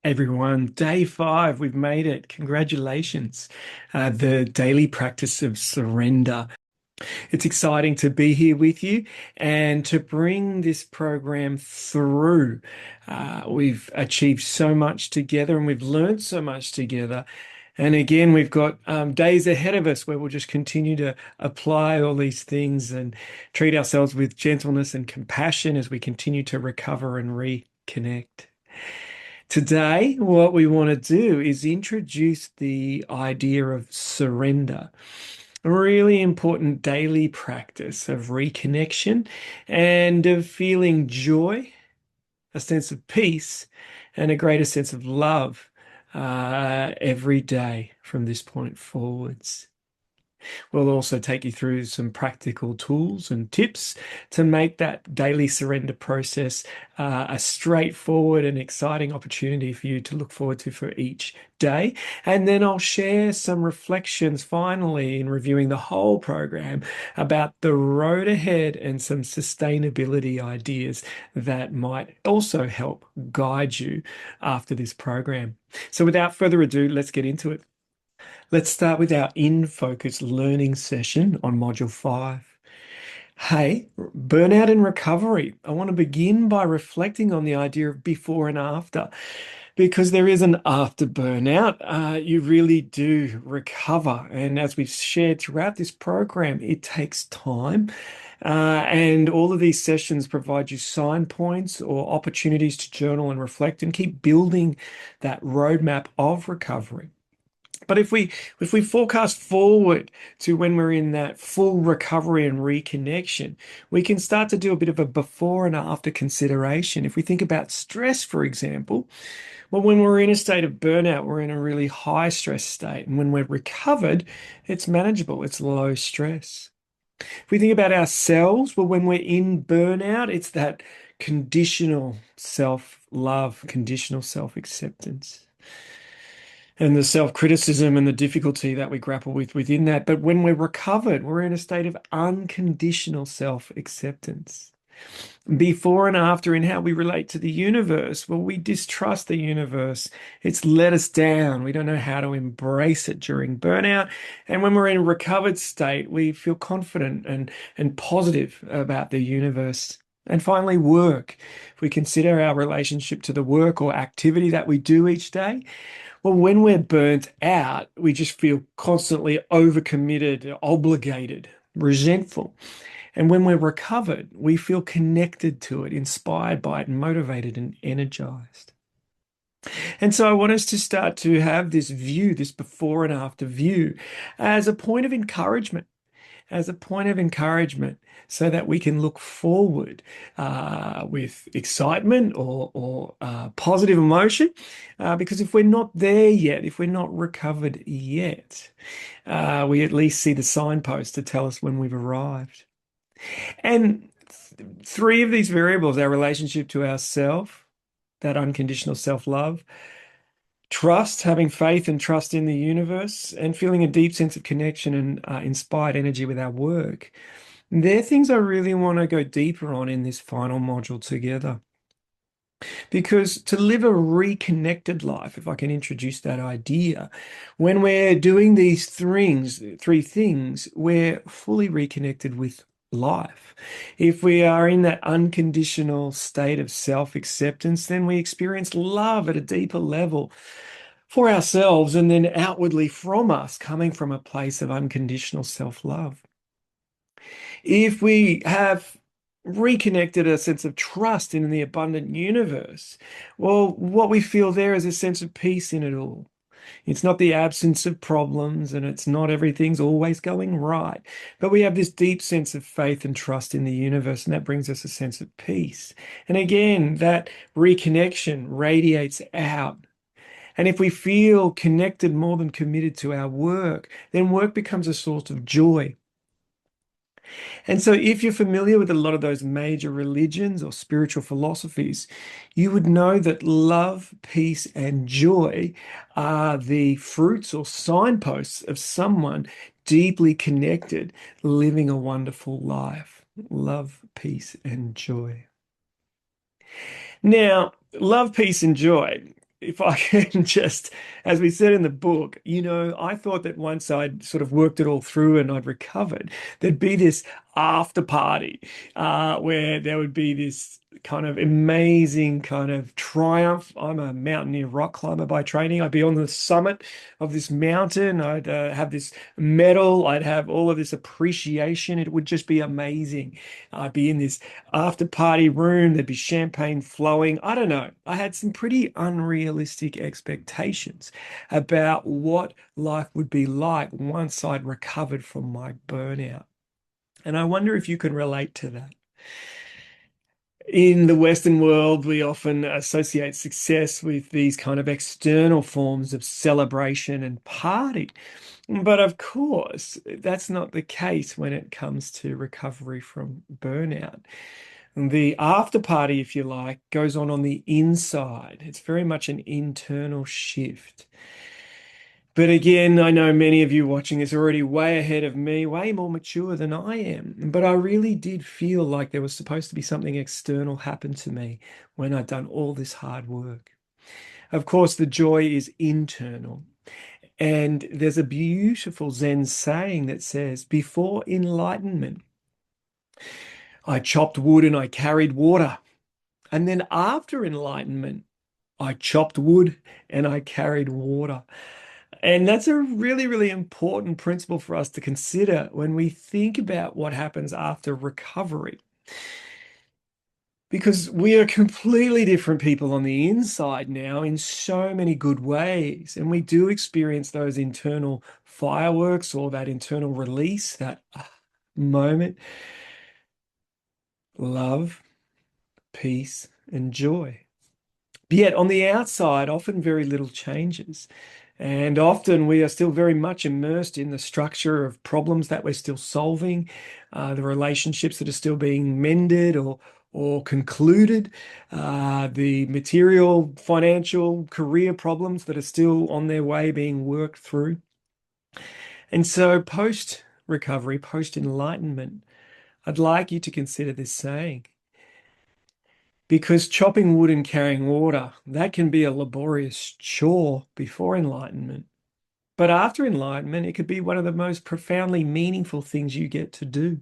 Everyone, day 5, we've made it. Congratulations. The daily practice of surrender. It's exciting to be here with you and to bring this program through. We've achieved so much together and we've learned so much together. And again, we've got days ahead of us where we'll just continue to apply all these things and treat ourselves with gentleness and compassion as we continue to recover and reconnect. Today, what we want to do is introduce the idea of surrender, a really important daily practice of reconnection and of feeling joy, a sense of peace, and a greater sense of love every day from this point forwards. We'll also take you through some practical tools and tips to make that daily surrender process a straightforward and exciting opportunity for you to look forward to for each day. And then I'll share some reflections finally in reviewing the whole program about the road ahead and some sustainability ideas that might also help guide you after this program. So without further ado, let's get into it. Let's start with our in-focus learning session on Module 5. Hey, burnout and recovery. I want to begin by reflecting on the idea of before and after, because there is an after burnout. You really do recover. And as we've shared throughout this program, it takes time. And all of these sessions provide you sign points or opportunities to journal and reflect and keep building that roadmap of recovery. But if we forecast forward to when we're in that full recovery and reconnection, we can start to do a bit of a before and after consideration. If we think about stress, for example, well, when we're in a state of burnout, we're in a really high stress state. And when we're recovered, it's manageable, it's low stress. If we think about ourselves, well, when we're in burnout, it's that conditional self-love, conditional self-acceptance and the self-criticism and the difficulty that we grapple with within that. But when we're recovered, we're in a state of unconditional self-acceptance. Before and after in how we relate to the universe, well, we distrust the universe. It's let us down. We don't know how to embrace it during burnout. And when we're in a recovered state, we feel confident and positive about the universe. And finally, work. If we consider our relationship to the work or activity that we do each day, well, when we're burnt out, we just feel constantly overcommitted, obligated, resentful. And when we're recovered, we feel connected to it, inspired by it, motivated and energized. And so I want us to start to have this view, this before and after view, as a point of encouragement, so that we can look forward with excitement or positive emotion. Because if we're not there yet, if we're not recovered yet, we at least see the signpost to tell us when we've arrived. And three of these variables, our relationship to ourself, that unconditional self-love, trust, having faith and trust in the universe, and feeling a deep sense of connection and inspired energy with our work. They're things I really want to go deeper on in this final module together. Because to live a reconnected life, if I can introduce that idea, when we're doing these three things, we're fully reconnected with life. If we are in that unconditional state of self-acceptance, then we experience love at a deeper level for ourselves and then outwardly from us, coming from a place of unconditional self-love. If we have reconnected a sense of trust in the abundant universe, well, what we feel there is a sense of peace in it all. It's not the absence of problems and it's not everything's always going right, but we have this deep sense of faith and trust in the universe, and that brings us a sense of peace. And again, that reconnection radiates out. And if we feel connected more than committed to our work, then work becomes a source of joy. And so, if you're familiar with a lot of those major religions or spiritual philosophies, you would know that love, peace, and joy are the fruits or signposts of someone deeply connected, living a wonderful life. Love, peace, and joy. Now, love, peace, and joy. if I can just, as we said in the book, I thought that once I'd sort of worked it all through and I'd recovered, there'd be this after party where there would be this kind of amazing kind of triumph. I'm a mountaineer rock climber by training. I'd be on the summit of this mountain. I'd have this medal. I'd have all of this appreciation. It would just be amazing. I'd be in this after party room. There'd be champagne flowing. I don't know. I had some pretty unrealistic expectations about what life would be like once I'd recovered from my burnout. And I wonder if you can relate to that. In the Western world, we often associate success with these kind of external forms of celebration and party. But of course, that's not the case when it comes to recovery from burnout. The after party, if you like, goes on the inside. It's very much an internal shift. But again, I know many of you watching this are already way ahead of me, way more mature than I am. But I really did feel like there was supposed to be something external happen to me when I'd done all this hard work. Of course, the joy is internal. And there's a beautiful Zen saying that says, before enlightenment, I chopped wood and I carried water. And then after enlightenment, I chopped wood and I carried water. And that's a really, really important principle for us to consider when we think about what happens after recovery. Because we are completely different people on the inside now in so many good ways. And we do experience those internal fireworks or that internal release, that moment, love, peace, and joy. But yet on the outside, often very little changes. And often we are still very much immersed in the structure of problems that we're still solving, the relationships that are still being mended or concluded, the material, financial, career problems that are still on their way being worked through. And so post recovery, post enlightenment, I'd like you to consider this saying. Because chopping wood and carrying water, that can be a laborious chore before enlightenment. But after enlightenment, it could be one of the most profoundly meaningful things you get to do.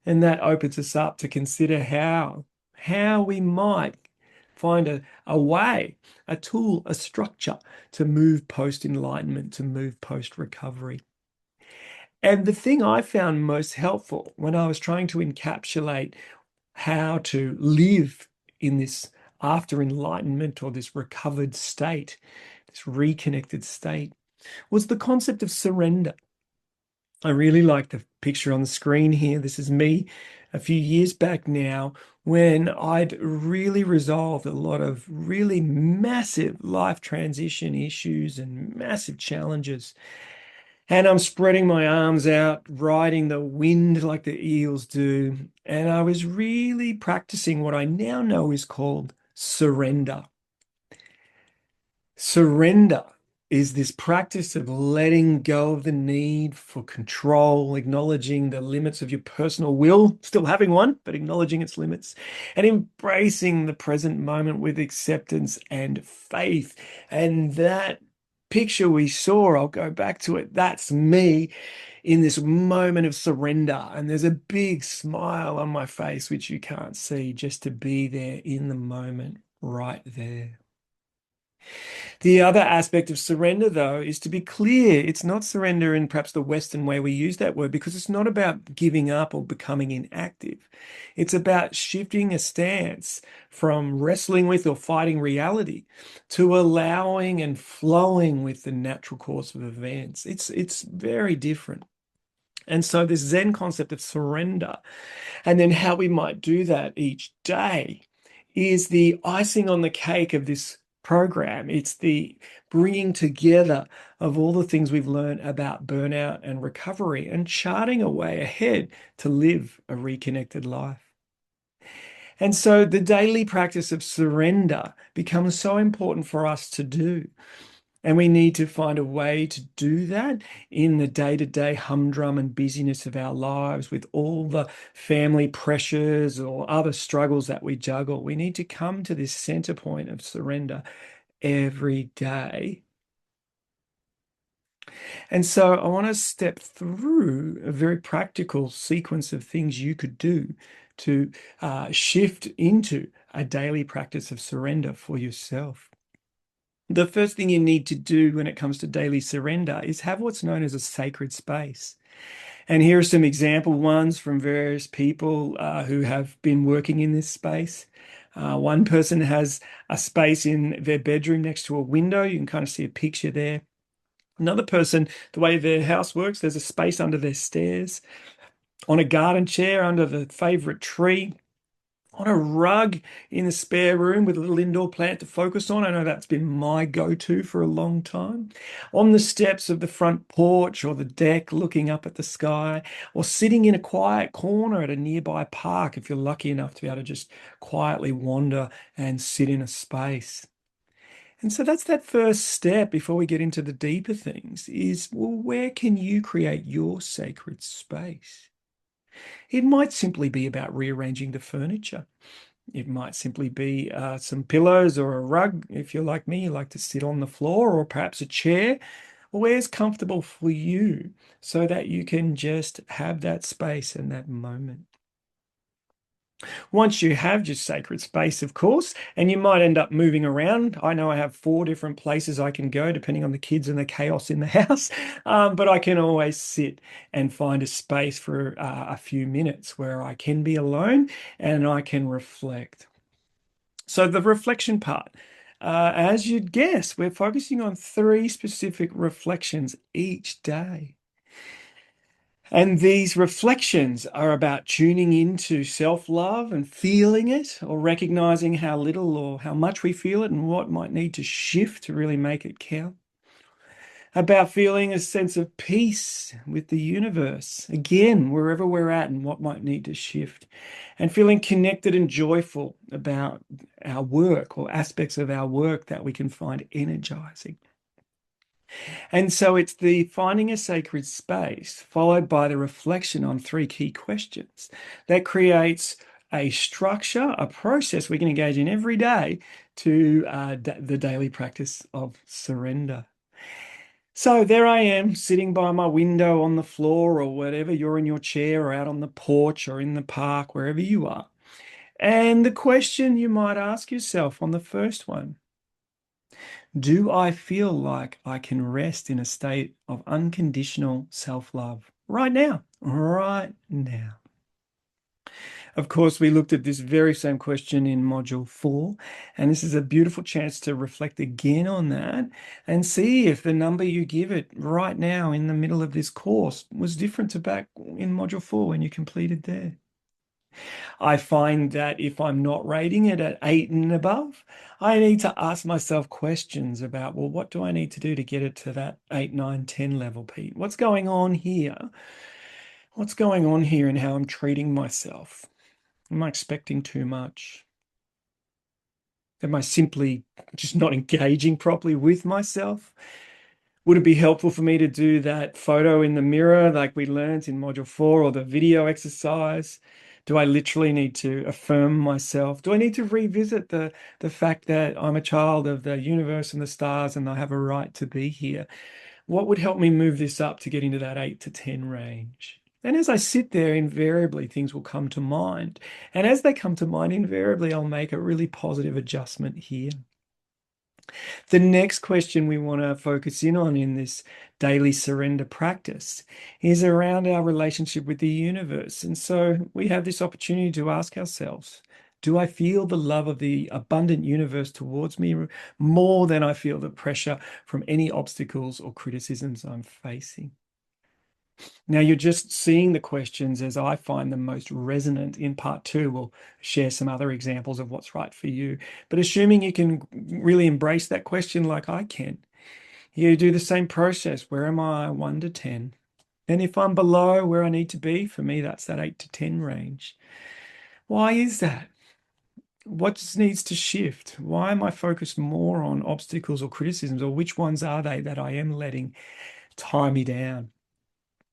And that opens us up to consider how we might find a way, a tool, a structure to move post-enlightenment, to move post-recovery. And the thing I found most helpful when I was trying to encapsulate how to live in this after enlightenment or this recovered state, this reconnected state, was the concept of surrender. I really like the picture on the screen here. This is me a few years back now when I'd really resolved a lot of really massive life transition issues and massive challenges. And I'm spreading my arms out, riding the wind like the eels do. And I was really practicing what I now know is called surrender. Surrender is this practice of letting go of the need for control, acknowledging the limits of your personal will, still having one, but acknowledging its limits, and embracing the present moment with acceptance and faith. And that picture we saw, I'll go back to it, that's me in this moment of surrender. And there's a big smile on my face, which you can't see, just to be there in the moment right there. The other aspect of surrender, though, is to be clear. It's not surrender in perhaps the Western way we use that word, because it's not about giving up or becoming inactive. It's about shifting a stance from wrestling with or fighting reality to allowing and flowing with the natural course of events. It's very different. And so this Zen concept of surrender, and then how we might do that each day, is the icing on the cake of this program. It's the bringing together of all the things we've learned about burnout and recovery and charting a way ahead to live a reconnected life. And so the daily practice of surrender becomes so important for us to do. And we need to find a way to do that in the day-to-day humdrum and busyness of our lives with all the family pressures or other struggles that we juggle. We need to come to this center point of surrender every day. And so I want to step through a very practical sequence of things you could do to shift into a daily practice of surrender for yourself. The first thing you need to do when it comes to daily surrender is have what's known as a sacred space. And here are some example ones from various people who have been working in this space. One person has a space in their bedroom next to a window. You can kind of see a picture there. Another person, the way their house works, there's a space under their stairs, on a garden chair under the favorite tree, on a rug in the spare room with a little indoor plant to focus on. I know that's been my go-to for a long time. On the steps of the front porch or the deck, looking up at the sky, or sitting in a quiet corner at a nearby park if you're lucky enough to be able to just quietly wander and sit in a space. And so that's that first step before we get into the deeper things is, well, where can you create your sacred space? It might simply be about rearranging the furniture. It might simply be some pillows or a rug. If you're like me, you like to sit on the floor or perhaps a chair. Where's comfortable for you so that you can just have that space and that moment. Once you have your sacred space, of course, and you might end up moving around. I know I have 4 different places I can go depending on the kids and the chaos in the house, but I can always sit and find a space for a few minutes where I can be alone and I can reflect. So the reflection part, as you'd guess, we're focusing on 3 specific reflections each day. And these reflections are about tuning into self-love and feeling it, or recognizing how little or how much we feel it and what might need to shift to really make it count. About feeling a sense of peace with the universe, again, wherever we're at and what might need to shift. And feeling connected and joyful about our work or aspects of our work that we can find energizing. And so it's the finding a sacred space followed by the reflection on 3 key questions that creates a structure, a process we can engage in every day to the daily practice of surrender. So there I am sitting by my window on the floor or whatever, you're in your chair or out on the porch or in the park, wherever you are. And the question you might ask yourself on the first one, do I feel like I can rest in a state of unconditional self-love right now? Right now. Of course, we looked at this very same question in module 4, and this is a beautiful chance to reflect again on that and see if the number you give it right now in the middle of this course was different to back in module 4 when you completed there. I find that if I'm not rating it at 8 and above, I need to ask myself questions about, well, what do I need to do to get it to that 8, 9, 10 level, Pete? What's going on here? What's going on here in how I'm treating myself? Am I expecting too much? Am I simply just not engaging properly with myself? Would it be helpful for me to do that photo in the mirror like we learned in module 4 or the video exercise? Do I literally need to affirm myself? Do I need to revisit the fact that I'm a child of the universe and the stars and I have a right to be here? What would help me move this up to get into that 8 to 10 range? And as I sit there, invariably things will come to mind. And as they come to mind, invariably I'll make a really positive adjustment here. The next question we want to focus in on in this daily surrender practice is around our relationship with the universe. And so we have this opportunity to ask ourselves, do I feel the love of the abundant universe towards me more than I feel the pressure from any obstacles or criticisms I'm facing? Now, you're just seeing the questions as I find them most resonant. In part 2, we'll share some other examples of what's right for you. But assuming you can really embrace that question like I can, you do the same process. Where am I, 1 to 10? And if I'm below where I need to be, for me, that's that 8 to 10 range. Why is that? What needs to shift? Why am I focused more on obstacles or criticisms, or which ones are they that I am letting tie me down?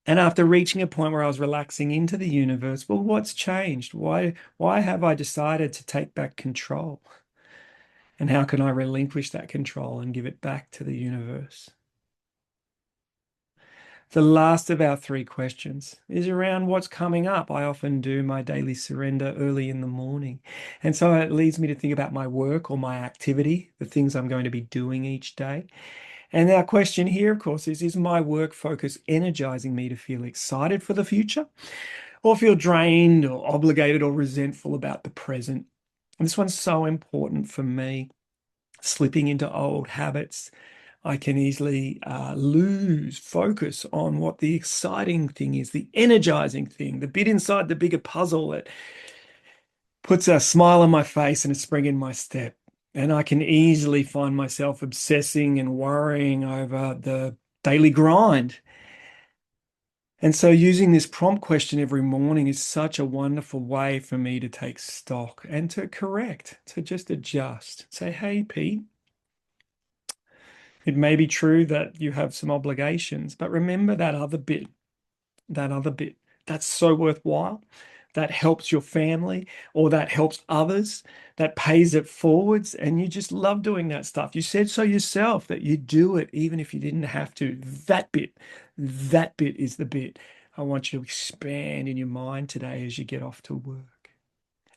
And after reaching a point where I was relaxing into the universe, well, what's changed? Why have I decided to take back control? And how can I relinquish that control and give it back to the universe? The last of our three questions is around what's coming up. I often do my daily surrender early in the morning. And so it leads me to think about my work or my activity, the things I'm going to be doing each day. And our question here, of course, is my work focus energizing me to feel excited for the future or feel drained or obligated or resentful about the present? And this one's so important for me, slipping into old habits. I can easily lose focus on what the exciting thing is, the energizing thing, the bit inside the bigger puzzle that puts a smile on my face and a spring in my step. And I can easily find myself obsessing and worrying over the daily grind. And so using this prompt question every morning is such a wonderful way for me to take stock and to correct, to just adjust. Say, hey, Pete, it may be true that you have some obligations, but remember that other bit, that's so worthwhile. That helps your family or that helps others, that pays it forwards. And you just love doing that stuff. You said so yourself that you do it even if you didn't have to. That bit is the bit I want you to expand in your mind today as you get off to work.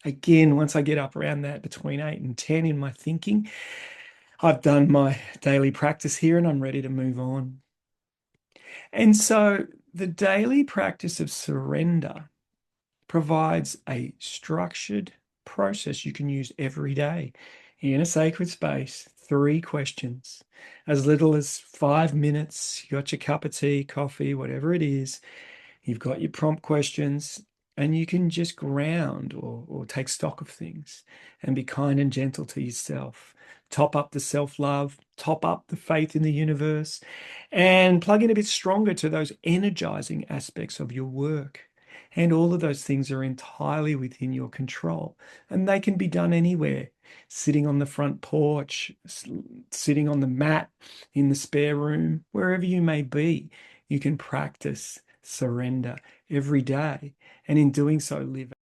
Again, once I get up around that between 8 and 10 in my thinking, I've done my daily practice here and I'm ready to move on. And so the daily practice of surrender provides a structured process you can use every day in a sacred space. Three questions, as little as 5 minutes. You got your cup of tea, coffee, whatever it is. You've got your prompt questions, and you can just ground or take stock of things and be kind and gentle to yourself. Top up the self-love, top up the faith in the universe, and plug in a bit stronger to those energizing aspects of your work. And all of those things are entirely within your control, and they can be done anywhere. Sitting on the front porch, sitting on the mat in the spare room, wherever you may be, you can practice surrender every day. And in doing so, live